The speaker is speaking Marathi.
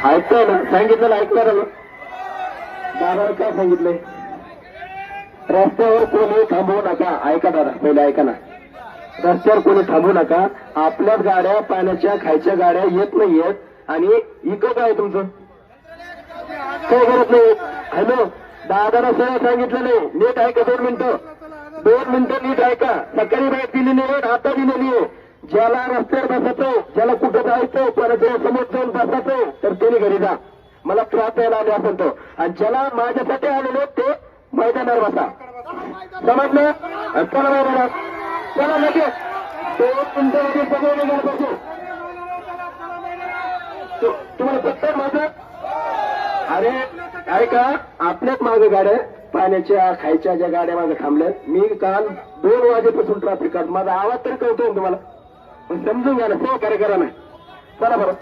ऐकताय ना? सांगितलं ऐकणार ना? दादा काय सांगितलंय? रस्त्यावर कोणी थांबवू नका. ऐका दादा, पहिले ऐका ना. रस्त्यावर कोणी थांबू नका. आपल्याच गाड्या, पाण्याच्या खायच्या गाड्या येत नाहीयेत आणि इकडं काय तुमचं काय करत नाही? हॅलो, दादाला सगळं सांगितलं नाही. नीट ऐका, 2 मिनिटं नीट ऐका. सकाळी बाईक दिलेली आहे, आता दिलेली आहे. ज्याला रस्त्यावर बसायचो, ज्याला कुठं जायचं, कोणाच्या समोर जाऊन बसायचो, तर त्याने घरी जा. मला त्रास द्यायला आले असं तो. आणि ज्याला माझ्यासाठी आलेले ते मैदानावर बसा. समजलं? चला मैदानात, चला लगेच 2 मिनिटांमध्ये सगळे निघाल बसू. तुम्हाला पत्ता माझं? अरे ऐका, आपल्याच मागे गाड्या, पाण्याच्या खायच्या ज्या गाड्या मागे थांबल्यात. मी काल 2 वाजेपासून ट्रॅफिकात, माझा आवाज तरी कळतोय तुम्हाला? समजून घ्या ना, सहकार्य करा ना. चला बरं.